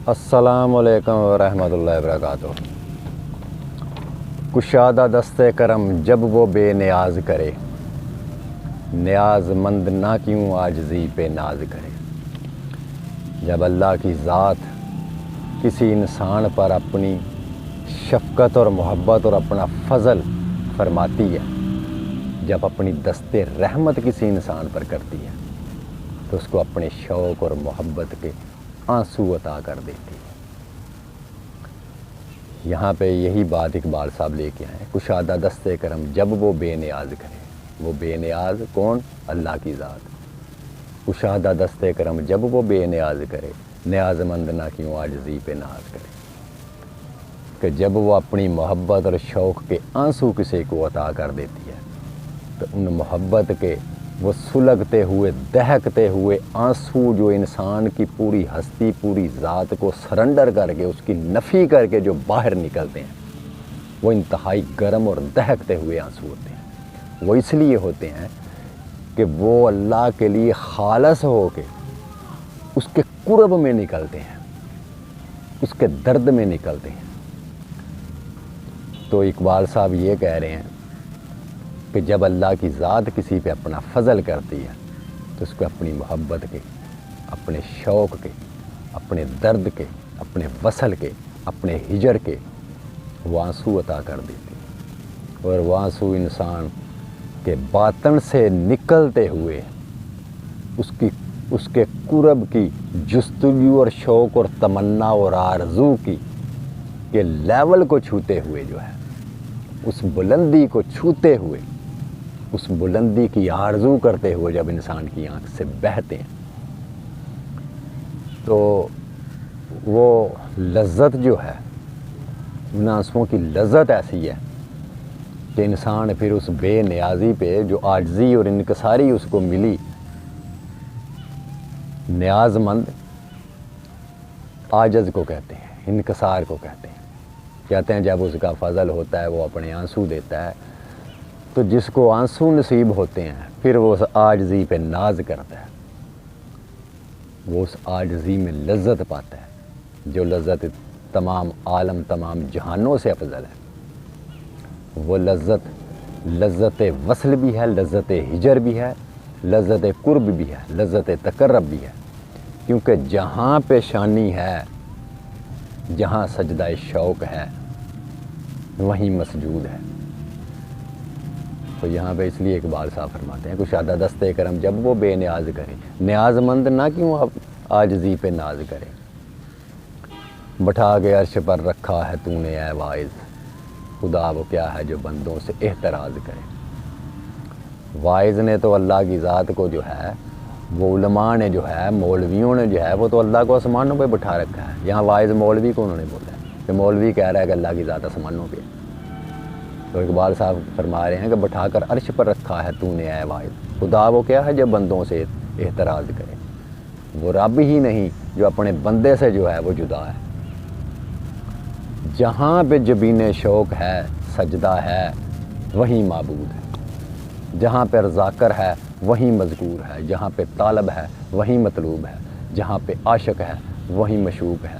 السلام علیکم ورحمۃ اللہ وبرکاتہ۔ کشادہ دست کرم جب وہ بے نیاز کرے، نیاز مند نہ کیوں عاجزی پہ ناز کرے۔ جب اللہ کی ذات کسی انسان پر اپنی شفقت اور محبت اور اپنا فضل فرماتی ہے، جب اپنی دست رحمت کسی انسان پر کرتی ہے تو اس کو اپنے شوق اور محبت کے آنسو عطا کر دیتی ہے۔ یہاں پہ یہی بات اقبال صاحب لے کے آئے، کشادہ دست کرم جب وہ بے نیاز کرے۔ وہ بے نیاز کون؟ اللہ کی ذات۔ کشادہ دست کرم جب وہ بے نیاز کرے، نیاز مند نہ کیوں عاجزی پہ ناز کرے۔ کہ جب وہ اپنی محبت اور شوق کے آنسو کسی کو عطا کر دیتی ہے تو ان محبت کے وہ سلگتے ہوئے دہکتے ہوئے آنسو جو انسان کی پوری ہستی پوری ذات کو سرنڈر کر کے اس کی نفی کر کے جو باہر نکلتے ہیں، وہ انتہائی گرم اور دہکتے ہوئے آنسو ہوتے ہیں۔ وہ اس لیے ہوتے ہیں کہ وہ اللہ کے لیے خالص ہو کے اس کے قرب میں نکلتے ہیں، اس کے درد میں نکلتے ہیں۔ تو اقبال صاحب یہ کہہ رہے ہیں کہ جب اللہ کی ذات کسی پہ اپنا فضل کرتی ہے تو اس کو اپنی محبت کے، اپنے شوق کے، اپنے درد کے، اپنے وصل کے، اپنے ہجر کے وہ آنسو عطا کر دیتی ہے۔ اور وہ آنسو انسان کے باطن سے نکلتے ہوئے اس کے قرب کی جستجو اور شوق اور تمنا اور آرزو کی کے لیول کو چھوتے ہوئے جو ہے، اس بلندی کو چھوتے ہوئے، اس بلندی کی آرزو کرتے ہوئے جب انسان کی آنکھ سے بہتے ہیں تو وہ لذت جو ہے، ان آنسوؤں کی لذت ایسی ہے کہ انسان پھر اس بے نیازی پہ جو عاجزی اور انکساری اس کو ملی، نیاز مند عاجز کو کہتے ہیں، انکسار کو کہتے ہیں۔ کہتے ہیں جب اس کا فضل ہوتا ہے وہ اپنے آنسو دیتا ہے تو جس کو آنسو نصیب ہوتے ہیں پھر وہ اس عاجزی پہ ناز کرتا ہے، وہ اس عاجزی میں لذت پاتا ہے جو لذت تمام عالم تمام جہانوں سے افضل ہے۔ وہ لذت وصل بھی ہے، لذت ہجر بھی ہے، لذت قرب بھی ہے، لذت تقرب بھی ہے، کیونکہ جہاں پیشانی ہے، جہاں سجدہ شوق ہے، وہیں مسجود ہے۔ تو یہاں پہ اس لیے اقبال صاحب فرماتے ہیں کشادہ دست کرم جب وہ بے نیاز کرے، نیاز مند نہ کیوں عاجزی پہ ناز کرے۔ بٹھا کے عرش پر رکھا ہے تو نے اے واعظ، خدا وہ کیا ہے جو بندوں سے احتراز کرے۔ واعظ نے تو اللہ کی ذات کو جو ہے، وہ علماء نے جو ہے، مولویوں نے جو ہے، وہ تو اللہ کو آسمانوں پہ بٹھا رکھا ہے۔ یہاں واعظ مولوی کو انہوں نے بولا ہے کہ مولوی کہہ رہا ہے کہ اللہ کی ذات آسمانوں پہ۔ تو اقبال صاحب فرما رہے ہیں کہ بٹھا کر عرش پر رکھا ہے تو نے اے واعظ، خدا وہ کیا ہے جو بندوں سے احتراز کرے۔ وہ رب ہی نہیں جو اپنے بندے سے جو ہے وہ جدا ہے۔ جہاں پہ جبین شوق ہے، سجدہ ہے، وہیں معبود ہے۔ جہاں پہ ذاکر ہے وہیں مذکور ہے، جہاں پہ طالب ہے وہیں مطلوب ہے، جہاں پہ عاشق ہے وہیں مشوق ہے،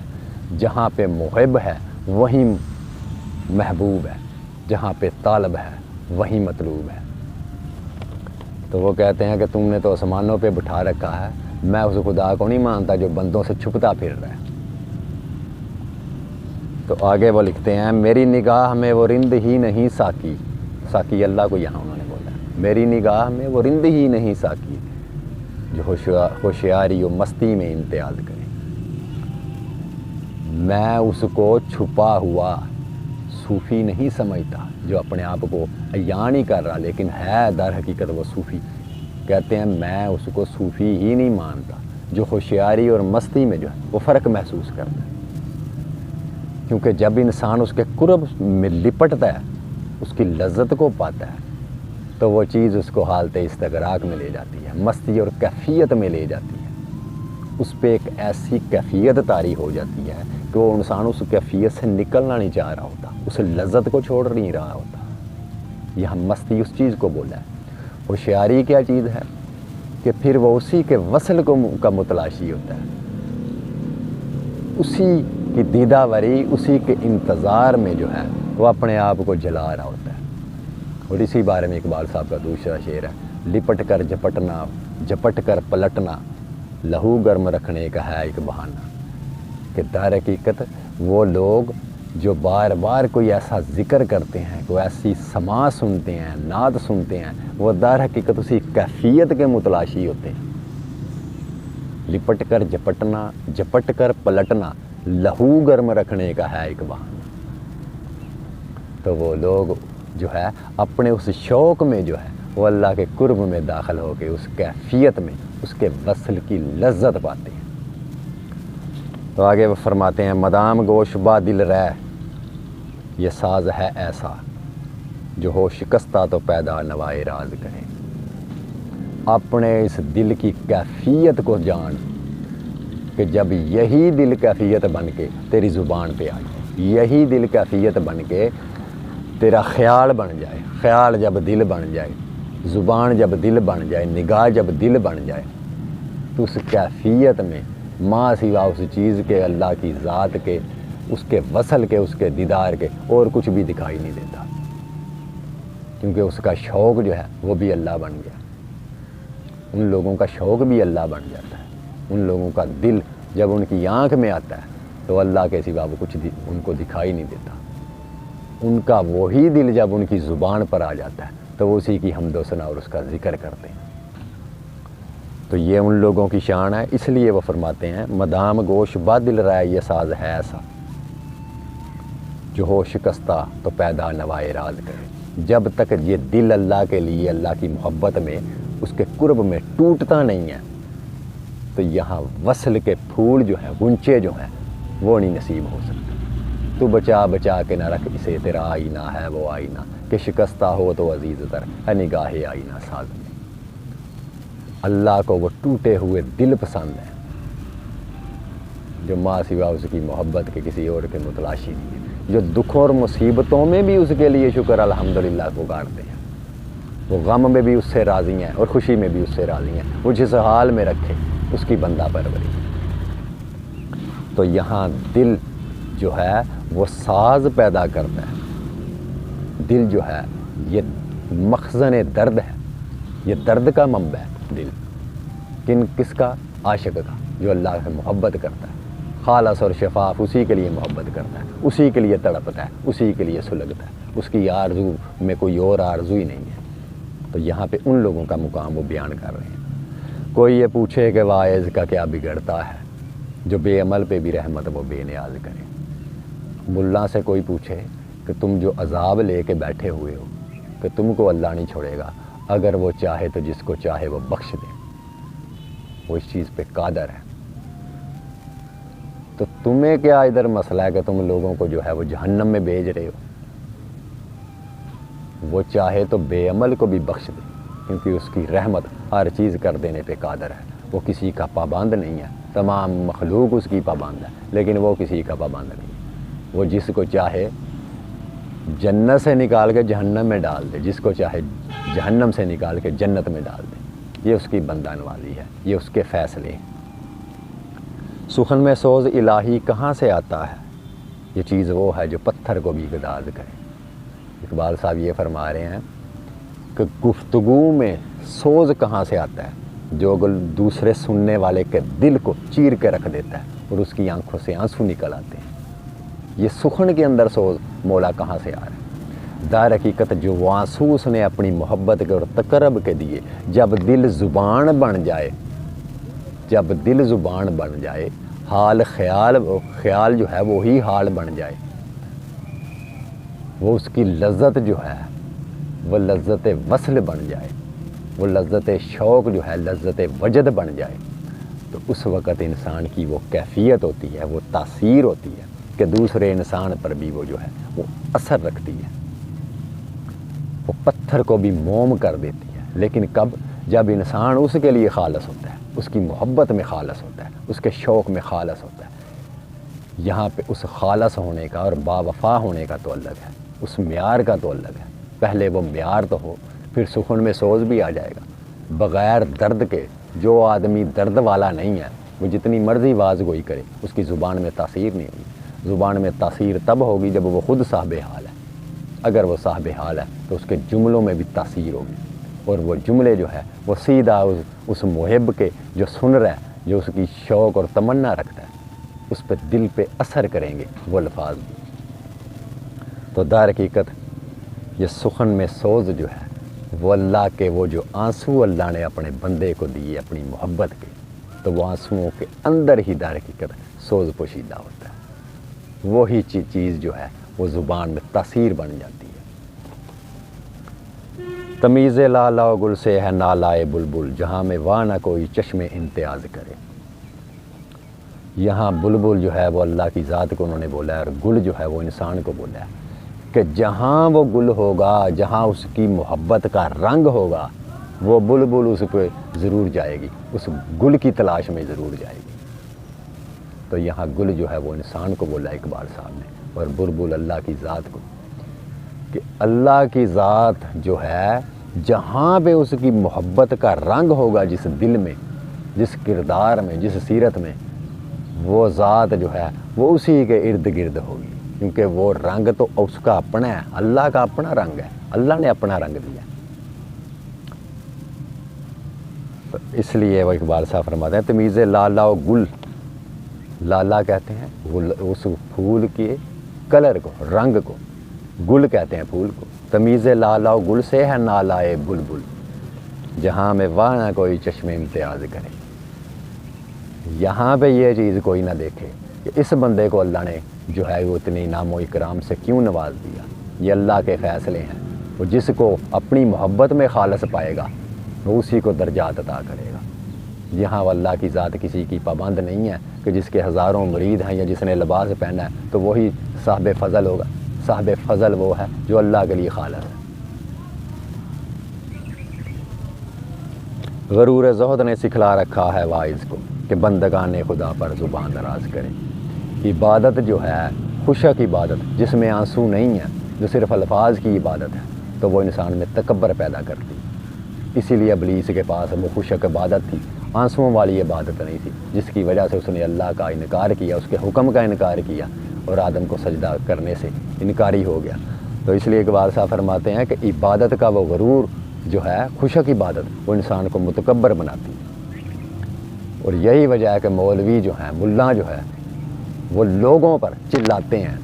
جہاں پہ محب ہے وہیں محبوب ہے، جہاں پہ طالب ہے وہیں مطلوب ہے۔ تو وہ کہتے ہیں کہ تم نے تو آسمانوں پہ بٹھا رکھا ہے، میں اس خدا کو نہیں مانتا جو بندوں سے چھپتا پھر رہا ہے۔ تو آگے وہ لکھتے ہیں میری نگاہ میں وہ رند ہی نہیں ساکی، ساکی اللہ کو یہاں انہوں نے بولا ہے، میری نگاہ میں وہ رند ہی نہیں ساکی جو ہوشیاری و مستی میں امتیاز کرے۔ میں اس کو چھپا ہوا صوفی نہیں سمجھتا جو اپنے آپ کو عیان ہی کر رہا لیکن ہے در حقیقت وہ صوفی۔ کہتے ہیں میں اس کو صوفی ہی نہیں مانتا جو ہوشیاری اور مستی میں جو ہے وہ فرق محسوس کرتا ہے، کیونکہ جب انسان اس کے قرب میں لپٹتا ہے، اس کی لذت کو پاتا ہے تو وہ چیز اس کو حالت استغراق میں لے جاتی ہے، مستی اور کیفیت میں لے جاتی ہے۔ اس پہ ایک ایسی کیفیت طاری ہو جاتی ہے کہ وہ انسان اس کیفیت سے نکلنا نہیں چاہ رہا ہوتا، اس لذت کو چھوڑ نہیں رہا ہوتا۔ یہاں مستی اس چیز کو بولا ہے۔ ہوشیاری کیا چیز ہے کہ پھر وہ اسی کے وصل کا متلاشی ہوتا ہے، اسی کی دیدہ وری، اسی کے انتظار میں جو ہے وہ اپنے آپ کو جلا رہا ہوتا ہے۔ اور اسی بارے میں اقبال صاحب کا دوسرا شعر ہے، لپٹ کر جپٹنا، جپٹ کر پلٹنا، لہو گرم رکھنے کا ہے ایک بہانہ، کہ در حقیقت وہ لوگ جو بار بار کوئی ایسا ذکر کرتے ہیں، کوئی ایسی سماع سنتے ہیں، نعت سنتے ہیں، وہ در حقیقت اسی کیفیت کے متلاشی ہوتے ہیں۔ لپٹ کر جپٹنا، جپٹ کر پلٹنا، لہو گرم رکھنے کا ہے ایک بہانہ۔ تو وہ لوگ جو ہے اپنے اس شوق میں جو ہے وہ اللہ کے قرب میں داخل ہو کے اس کیفیت میں اس کے وصل کی لذت پاتے ہیں۔ تو آگے وہ فرماتے ہیں، مدام گوش با دل رہ، یہ ساز ہے ایسا جو ہو شکستہ تو پیدا نوائے راز کرے۔ اپنے اس دل کی کیفیت کو جان کہ جب یہی دل کیفیت بن کے تیری زبان پہ آ جائے، یہی دل کیفیت بن کے تیرا خیال بن جائے، خیال جب دل بن جائے، زبان جب دل بن جائے، نگاہ جب دل بن جائے، تو اس کیفیت میں ماں سوا اس چیز کے، اللہ کی ذات کے، اس کے وصل کے، اس کے دیدار کے اور کچھ بھی دکھائی نہیں دیتا، کیونکہ اس کا شوق جو ہے وہ بھی اللہ بن گیا۔ ان لوگوں کا شوق بھی اللہ بن جاتا ہے، ان لوگوں کا دل جب ان کی آنکھ میں آتا ہے تو اللہ کے سوا وہ کچھ ان کو دکھائی نہیں دیتا۔ ان کا وہی دل جب ان کی زبان پر آ جاتا ہے تو وہ اسی کی حمد و ثنا اور اس کا ذکر کرتے ہیں۔ تو یہ ان لوگوں کی شان ہے، اس لیے وہ فرماتے ہیں، مدام گوش با دل رائے، یہ ساز ہے ایسا جو ہو شکستہ تو پیدا نوائے راز کرے۔ جب تک یہ دل اللہ کے لیے، اللہ کی محبت میں، اس کے قرب میں ٹوٹتا نہیں ہے تو یہاں وصل کے پھول جو ہیں، غنچے جو ہیں، وہ نہیں نصیب ہو سکتے۔ تو بچا بچا کے نہ رکھ اسے تیرا آئینہ ہے وہ آئینہ، کہ شکستہ ہو تو عزیز تر ہے نگاہ آئینہ ساز میں۔ اللہ کو وہ ٹوٹے ہوئے دل پسند ہیں جو ماں سوا اس کی محبت کے کسی اور کے متلاشی نہیں ہے، جو دکھوں اور مصیبتوں میں بھی اس کے لیے شکر الحمدللہ پکارتے ہیں، وہ غم میں بھی اس سے راضی ہیں اور خوشی میں بھی اس سے راضی ہیں، وہ جس حال میں رکھے اس کی بندہ پروری۔ تو یہاں دل جو ہے وہ ساز پیدا کرتا ہے۔ دل جو ہے یہ مخزن درد ہے، یہ درد کا منبع ہے دل۔ کس کا؟ عاشق کا، جو اللہ سے محبت کرتا ہے، خالص اور شفاف اسی کے لیے محبت کرتا ہے، اسی کے لیے تڑپتا ہے، اسی کے لیے سلگتا ہے، اس کی آرزو میں کوئی اور آرزو ہی نہیں ہے۔ تو یہاں پہ ان لوگوں کا مقام وہ بیان کر رہے ہیں۔ کوئی یہ پوچھے کہ واعظ کا کیا بگڑتا ہے، جو بے عمل پہ بھی رحمت وہ بے نیاز کرے۔ ملا سے کوئی پوچھے کہ تم جو عذاب لے کے بیٹھے ہوئے ہو، کہ تم کو اللہ نہیں چھوڑے گا، اگر وہ چاہے تو جس کو چاہے وہ بخش دے، وہ اس چیز پہ قادر ہے۔ تو تمہیں کیا ادھر مسئلہ ہے کہ تم لوگوں کو جو ہے وہ جہنم میں بھیج رہے ہو؟ وہ چاہے تو بے عمل کو بھی بخش دے، کیونکہ اس کی رحمت ہر چیز کر دینے پہ قادر ہے۔ وہ کسی کا پابند نہیں ہے، تمام مخلوق اس کی پابند ہے، لیکن وہ کسی کا پابند نہیں ہے۔ وہ جس کو چاہے جنت سے نکال کے جہنم میں ڈال دے، جس کو چاہے جہنم سے نکال کے جنت میں ڈال دے۔ یہ اس کی بندہ نوازی ہے، یہ اس کے فیصلے ہیں۔ سخن میں سوز الہی کہاں سے آتا ہے، یہ چیز وہ ہے جو پتھر کو بھی گداز کرے۔ اقبال صاحب یہ فرما رہے ہیں کہ گفتگو میں سوز کہاں سے آتا ہے، جو دوسرے سننے والے کے دل کو چیر کے رکھ دیتا ہے اور اس کی آنکھوں سے آنسو نکل آتے ہیں۔ یہ سخن کے اندر سوز مولا کہاں سے آ رہا ہے؟ در حقیقت جو وہ آنسو اس نے اپنی محبت کے اور تقرب کے دیے، جب دل زبان بن جائے، جب دل زبان بن جائے، حال خیال جو ہے وہی حال بن جائے، وہ اس کی لذت جو ہے وہ لذت وصل بن جائے، وہ لذت شوق جو ہے لذت وجد بن جائے، تو اس وقت انسان کی وہ کیفیت ہوتی ہے، وہ تاثیر ہوتی ہے کہ دوسرے انسان پر بھی وہ جو ہے وہ اثر رکھتی ہے، وہ پتھر کو بھی موم کر دیتی ہے۔ لیکن کب؟ جب انسان اس کے لیے خالص ہوتا ہے، اس کی محبت میں خالص ہوتا ہے، اس کے شوق میں خالص ہوتا ہے۔ یہاں پہ اس خالص ہونے کا اور باوفا ہونے کا تو الگ ہے، اس معیار کا تو الگ ہے۔ پہلے وہ معیار تو ہو، پھر سخن میں سوز بھی آ جائے گا۔ بغیر درد کے جو آدمی درد والا نہیں ہے وہ جتنی مرضی واز گوئی کرے اس کی زبان میں تاثیر نہیں ہوگی۔ زبان میں تاثیر تب ہوگی جب وہ خود صاحب حال ہے۔ اگر وہ صاحب حال ہے تو اس کے جملوں میں بھی تاثیر ہوگی، اور وہ جملے جو ہے وہ سیدھا اس محب کے جو سن رہا ہے، جو اس کی شوق اور تمنا رکھتا ہے، اس پہ دل پہ اثر کریں گے وہ الفاظ بھی۔ تو در حقیقت یہ سخن میں سوز جو ہے وہ اللہ کے وہ جو آنسو اللہ نے اپنے بندے کو دیے اپنی محبت کے، تو وہ آنسوؤں کے اندر ہی در حقیقت سوز پوشیدہ ہوتا ہے۔ وہی چیز جو ہے وہ زبان میں تاثیر بن جاتی ہے۔ تمیز لالا و گل سے ہے نالائے بلبل، جہاں میں واہ نہ کوئی چشم امتیاز کرے۔ یہاں بلبل جو ہے وہ اللہ کی ذات کو انہوں نے بولا ہے، اور گل جو ہے وہ انسان کو بولا ہے کہ جہاں وہ گل ہوگا، جہاں اس کی محبت کا رنگ ہوگا، وہ بلبل اس پہ ضرور جائے گی، اس گل کی تلاش میں ضرور جائے گی۔ تو یہاں گل جو ہے وہ انسان کو بولا اقبال صاحب نے، اور بلبل اللہ کی ذات کو، کہ اللہ کی ذات جو ہے جہاں پہ اس کی محبت کا رنگ ہوگا، جس دل میں، جس کردار میں، جس سیرت میں، وہ ذات جو ہے وہ اسی کے ارد گرد ہوگی، کیونکہ وہ رنگ تو اس کا اپنا ہے، اللہ کا اپنا رنگ ہے، اللہ نے اپنا رنگ دیا۔ تو اس لیے وہ اقبال صاحب فرماتے ہیں تمیز لالا و گل، لالا کہتے ہیں اس پھول کے کلر کو، رنگ کو، گل کہتے ہیں پھول کو۔ تمیز لالا و گل سے ہے نالائے بلبل، جہاں میں واہ نہ کوئی چشم امتیاز کرے۔ یہاں پہ یہ چیز کوئی نہ دیکھے کہ اس بندے کو اللہ نے جو ہے وہ اتنے انعام و اکرام سے کیوں نواز دیا۔ یہ اللہ کے فیصلے ہیں، وہ جس کو اپنی محبت میں خالص پائے گا وہ اسی کو درجات عطا کرے گا۔ یہاں اللہ کی ذات کسی کی پابند نہیں ہے کہ جس کے ہزاروں مرید ہیں یا جس نے لباس پہنا ہے تو وہی صاحب فضل ہوگا۔ صاحب فضل وہ ہے جو اللہ کے لیے خالص ہے۔ غرور زہد نے سکھلا رکھا ہے واعظ کو کہ بندگان خدا پر زبان دراز کرے۔ عبادت جو ہے خوشک عبادت، جس میں آنسو نہیں ہے، جو صرف الفاظ کی عبادت ہے، تو وہ انسان میں تکبر پیدا کرتی۔ اسی لیے ابلیس کے پاس وہ خوشک عبادت تھی، آنسوؤں والی عبادت نہیں تھی، جس کی وجہ سے اس نے اللہ کا انکار کیا، اس کے حکم کا انکار کیا، اور آدم کو سجدہ کرنے سے انکاری ہو گیا۔ تو اس لیے اقبال صاحب فرماتے ہیں کہ عبادت کا وہ غرور جو ہے، خوشک عبادت، وہ انسان کو متکبر بناتی ہے۔ اور یہی وجہ ہے کہ مولوی جو ہیں، ملا جو ہے، وہ لوگوں پر چلاتے ہیں،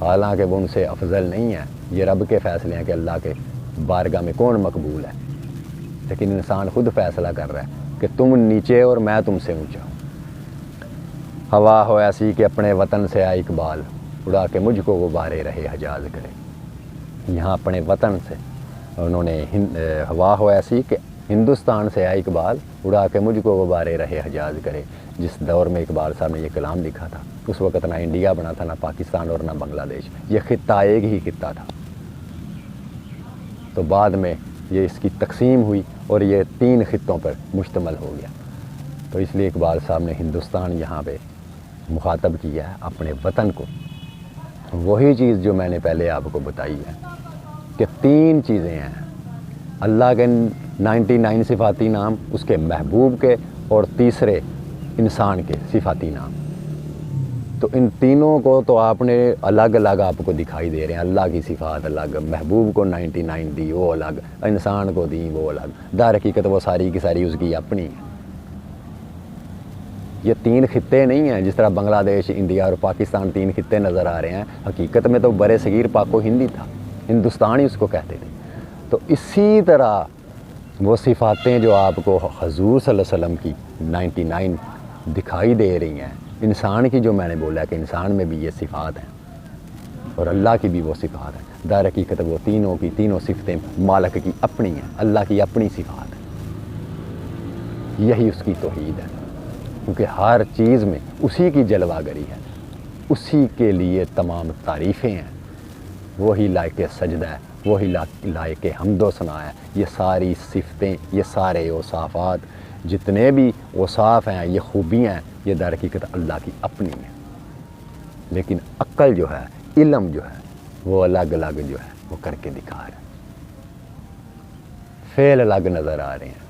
حالانکہ وہ ان سے افضل نہیں ہے۔ یہ رب کے فیصلے ہیں کہ اللہ کے بارگاہ میں کون مقبول ہے، لیکن انسان خود فیصلہ کر رہا ہے کہ تم نیچے اور میں تم سے اونچا ہوں۔ ہوا ہو ایسی کہ اپنے وطن سے آئے اقبال، اڑا کے مجھ کو غبارے رہے حجاز کرے۔ یہاں اپنے وطن سے انہوں نے ہوا ہو ایسی کہ ہندوستان سے آئے اقبال، اڑا کے مجھ کو غبارے رہے حجاز کرے۔ جس دور میں اقبال صاحب نے یہ کلام لکھا تھا، اس وقت نہ انڈیا بنا تھا، نہ پاکستان اور نہ بنگلہ دیش، یہ خطہ ایک ہی خطہ تھا۔ تو بعد میں یہ اس کی تقسیم ہوئی اور یہ 3 خطوں پر مشتمل ہو گیا۔ تو اس لیے اقبال صاحب نے ہندوستان یہاں پہ مخاطب کیا ہے اپنے وطن کو۔ وہی چیز جو میں نے پہلے آپ کو بتائی ہے کہ 3 چیزیں ہیں، اللہ کے 99 صفاتی نام، اس کے محبوب کے، اور تیسرے انسان کے صفاتی نام۔ تو ان تینوں کو تو آپ نے الگ الگ آپ کو دکھائی دے رہے ہیں۔ اللہ کی صفات الگ، محبوب کو 99 دی وہ الگ، انسان کو دی وہ الگ، در حقیقت وہ ساری کی ساری اس کی اپنی ہے۔ یہ 3 خطے نہیں ہیں، جس طرح بنگلہ دیش، انڈیا اور پاکستان 3 خطے نظر آ رہے ہیں۔ حقیقت میں تو برِ صغیر پاک و ہندی تھا، ہندوستان ہی اس کو کہتے تھے۔ تو اسی طرح وہ صفاتیں جو آپ کو حضور صلی اللہ علیہ وسلم کی 99 دکھائی دے رہی ہیں، انسان کی جو میں نے بولا کہ انسان میں بھی یہ صفات ہیں، اور اللہ کی بھی وہ صفات ہیں۔ در حقیقت وہ تینوں کی تینوں صفتیں مالک کی اپنی ہیں، اللہ کی اپنی صفات ہیں۔ یہی اس کی توحید ہے، کیونکہ ہر چیز میں اسی کی جلوہ گری ہے، اسی کے لیے تمام تعریفیں ہیں، وہی لائق سجدہ ہے، وہی لائق حمد و ثنا ہے۔ یہ ساری صفتیں، یہ سارے اوصافات، جتنے بھی اوصاف ہیں، یہ خوبیاں ہیں، یہ در حقیقت اللہ کی اپنی ہیں۔ لیکن عقل جو ہے، علم جو ہے، وہ الگ الگ جو ہے وہ کر کے دکھا رہا ہے۔ فعل الگ نظر آ رہے ہیں،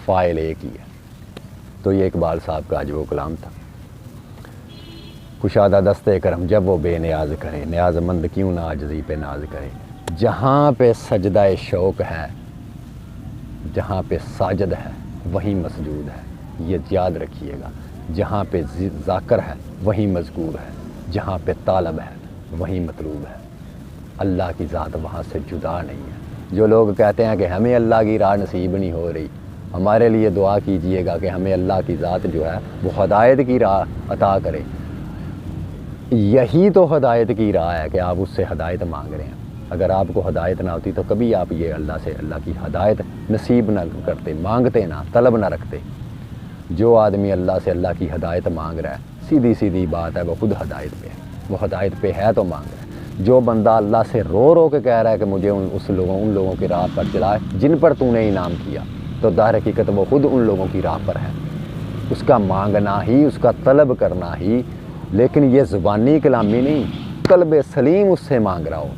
فاعل ایک ہی ہے۔ تو یہ اقبال صاحب کا آج وہ کلام تھا۔ کشادہ دستے کرم جب وہ بے نیاز کرے، نیاز مند کیوں نہ عاجزی پہ ناز کرے۔ جہاں پہ سجدہ شوق ہے، جہاں پہ ساجد ہے وہیں مسجود ہے، یہ یاد رکھیے گا۔ جہاں پہ ذاکر ہے وہیں مذکور ہے، جہاں پہ طالب ہے وہیں مطلوب ہے۔ اللہ کی ذات وہاں سے جدا نہیں ہے۔ جو لوگ کہتے ہیں کہ ہمیں اللہ کی راہ نصیب نہیں ہو رہی، ہمارے لیے دعا کیجئے گا کہ ہمیں اللہ کی ذات جو ہے وہ ہدایت کی راہ عطا کرے۔ یہی تو ہدایت کی راہ ہے کہ آپ اس سے ہدایت مانگ رہے ہیں۔ اگر آپ کو ہدایت نہ ہوتی تو کبھی آپ یہ اللہ سے اللہ کی ہدایت نصیب نہ کرتے، مانگتے نہ، طلب نہ رکھتے۔ جو آدمی اللہ سے اللہ کی ہدایت مانگ رہا ہے، سیدھی سیدھی بات ہے، وہ خود ہدایت پہ ہے، وہ ہدایت پہ ہے تو مانگ رہا ہے۔ جو بندہ اللہ سے رو رو کے کہہ رہا ہے کہ مجھے ان لوگوں کی راہ پر چلا جن پر تو نے انعام کیا، تو در حقیقت وہ خود ان لوگوں کی راہ پر ہے۔ اس کا مانگنا ہی، اس کا طلب کرنا ہی، لیکن یہ زبانی کلامی نہیں، قلب سلیم اس سے مانگ رہا ہو،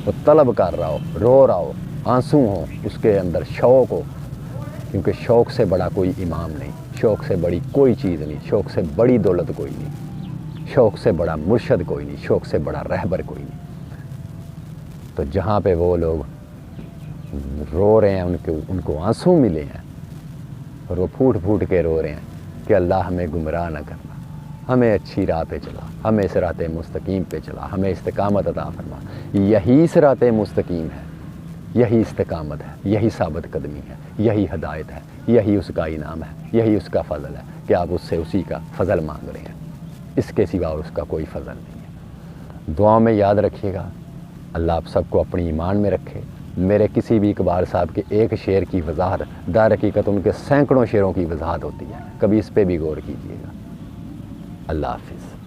وہ طلب کر رہا ہو، رو رہا ہو، آنسو ہو، اس کے اندر شوق ہو، کیونکہ شوق سے بڑا کوئی امام نہیں، شوق سے بڑی کوئی چیز نہیں، شوق سے بڑی دولت کوئی نہیں، شوق سے بڑا مرشد کوئی نہیں، شوق سے بڑا رہبر کوئی نہیں۔ تو جہاں پہ وہ لوگ رو رہے ہیں، ان کو آنسو ملے ہیں اور وہ پھوٹ پھوٹ کے رو رہے ہیں کہ اللہ ہمیں گمراہ نہ کرنا، ہمیں اچھی راہ پہ چلا، ہمیں صراط مستقیم پہ چلا، ہمیں استقامت عطا فرما۔ یہی صراط مستقیم ہے، یہی استقامت ہے، یہی ثابت قدمی ہے، یہی ہدایت ہے، یہی اس کا انعام ہے، یہی اس کا فضل ہے کہ آپ اس سے اسی کا فضل مانگ رہے ہیں۔ اس کے سوا اس کا کوئی فضل نہیں ہے۔ دعاؤں میں یاد رکھیے گا، اللہ آپ سب کو اپنی ایمان میں رکھے۔ میرے کسی بھی اقبال صاحب کے ایک شعر کی وضاحت در حقیقت ان کے سینکڑوں شعروں کی وضاحت ہوتی ہے، کبھی اس پہ بھی غور کیجیے گا۔ اللہ حافظ۔